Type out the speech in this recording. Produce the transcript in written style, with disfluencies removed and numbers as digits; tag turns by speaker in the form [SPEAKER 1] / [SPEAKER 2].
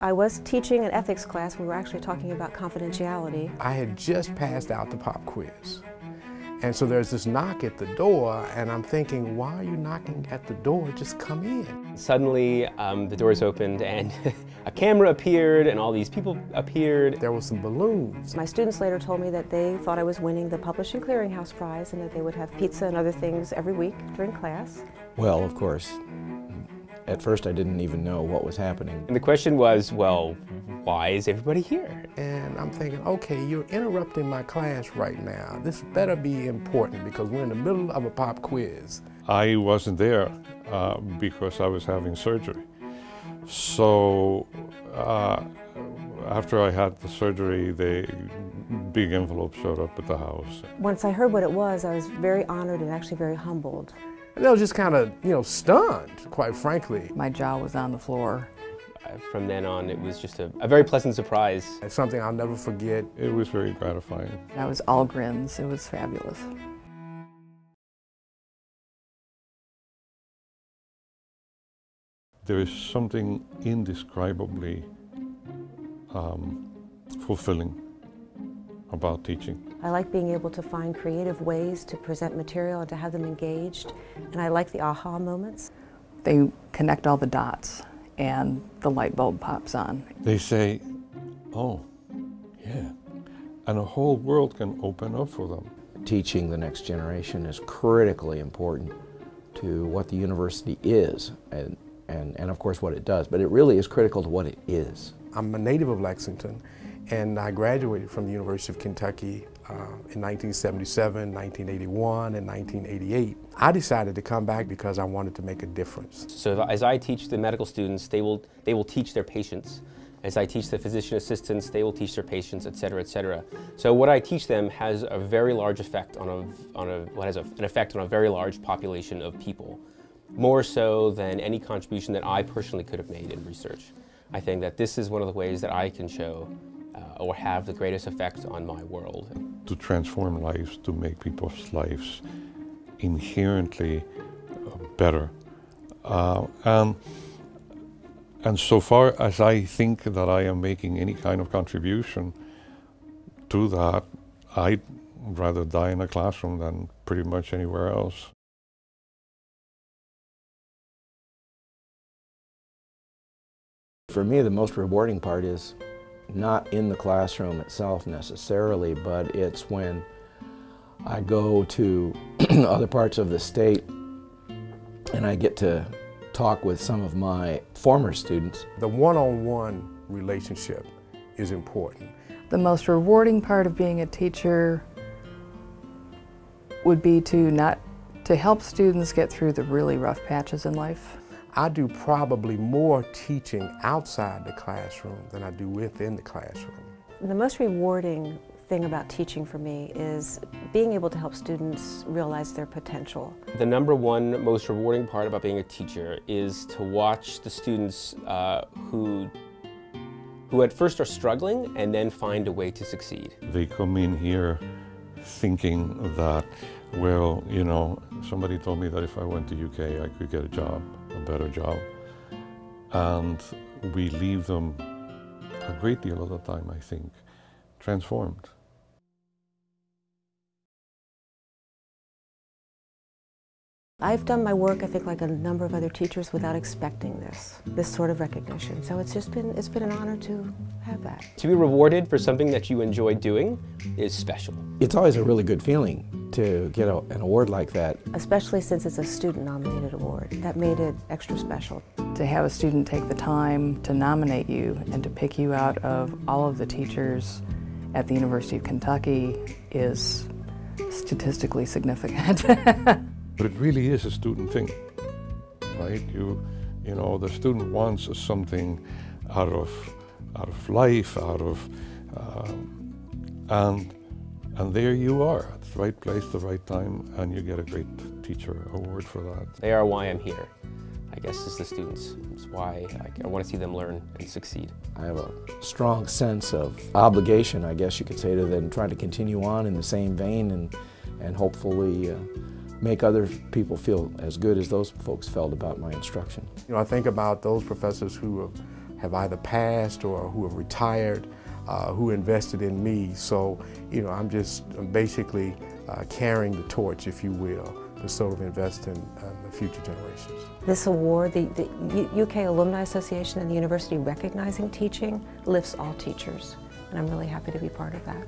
[SPEAKER 1] I was teaching an ethics class. We were actually talking about confidentiality.
[SPEAKER 2] I had just passed out the pop quiz. And so there's this knock at the door, and I'm thinking, why are you knocking at the door? Just come in.
[SPEAKER 3] Suddenly, the doors opened and a camera appeared and all these people appeared.
[SPEAKER 2] There were some balloons.
[SPEAKER 1] My students later told me that they thought I was winning the Publishing Clearinghouse Prize and that they would have pizza and other things every week during class.
[SPEAKER 4] Well, of course, at first I didn't even know what was happening.
[SPEAKER 3] And the question was, well, why is everybody here?
[SPEAKER 2] And I'm thinking, okay, you're interrupting my class right now. This better be important because we're in the middle of a pop quiz.
[SPEAKER 5] I wasn't there because I was having surgery. So after I had the surgery, the big envelope showed up at the house.
[SPEAKER 1] Once I heard what it was, I was very honored and actually very humbled.
[SPEAKER 2] And I was just kind of, stunned, quite frankly.
[SPEAKER 6] My jaw was on the floor.
[SPEAKER 3] From then on, it was just a very pleasant surprise.
[SPEAKER 2] It's something I'll never forget.
[SPEAKER 5] It was very gratifying.
[SPEAKER 6] I was all grins. It was fabulous.
[SPEAKER 5] There is something indescribably fulfilling about teaching.
[SPEAKER 1] I like being able to find creative ways to present material and to have them engaged, and I like the aha moments.
[SPEAKER 6] They connect all the dots and the light bulb pops on.
[SPEAKER 5] They say, oh, yeah, and a whole world can open up for them.
[SPEAKER 4] Teaching the next generation is critically important to what the university is and of course what it does, but it really is critical to what it is.
[SPEAKER 2] I'm a native of Lexington, and I graduated from the University of Kentucky in 1977, 1981, and 1988. I decided to come back because I wanted to make a difference.
[SPEAKER 3] So as I teach the medical students, they will teach their patients. As I teach the physician assistants, they will teach their patients, et cetera, et cetera. So what I teach them has a very large effect an effect on a very large population of people, more so than any contribution that I personally could have made in research. I think that this is one of the ways that I can show or have the greatest effect on my world.
[SPEAKER 5] To transform lives, to make people's lives inherently better. And so far as I think that I am making any kind of contribution to that, I'd rather die in a classroom than pretty much anywhere else.
[SPEAKER 4] For me, the most rewarding part is not in the classroom itself necessarily, but it's when I go to other parts of the state and I get to talk with some of my former students.
[SPEAKER 2] The one-on-one relationship is important.
[SPEAKER 6] The most rewarding part of being a teacher would be to help students get through the really rough patches in life.
[SPEAKER 2] I do probably more teaching outside the classroom than I do within the classroom.
[SPEAKER 1] The most rewarding thing about teaching for me is being able to help students realize their potential.
[SPEAKER 3] The number one most rewarding part about being a teacher is to watch the students who at first are struggling and then find a way to succeed.
[SPEAKER 5] They come in here thinking that, well, somebody told me that if I went to UK I could get a job, a better job. And we leave them a great deal of the time, I think, transformed.
[SPEAKER 1] I've done my work, I think, like a number of other teachers without expecting this sort of recognition. So it's been an honor to have that.
[SPEAKER 3] To be rewarded for something that you enjoy doing is special.
[SPEAKER 4] It's always a really good feeling to get an award like that.
[SPEAKER 1] Especially since it's a student-nominated award. That made it extra special.
[SPEAKER 6] To have a student take the time to nominate you and to pick you out of all of the teachers at the University of Kentucky is statistically significant.
[SPEAKER 5] But it really is a student thing, right? The student wants something out of life, and there you are at the right place, the right time, and you get a great teacher award for that.
[SPEAKER 3] They are why I'm here, I guess, is the students. It's why I want to see them learn and succeed.
[SPEAKER 4] I have a strong sense of obligation, I guess you could say, to them trying to continue on in the same vein and hopefully make other people feel as good as those folks felt about my instruction.
[SPEAKER 2] I think about those professors who have have either passed or who have retired, who invested in me. So, you know, I'm basically carrying the torch, if you will, to sort of invest in the future generations.
[SPEAKER 1] This award, the UK Alumni Association and the university recognizing teaching, lifts all teachers, and I'm really happy to be part of that.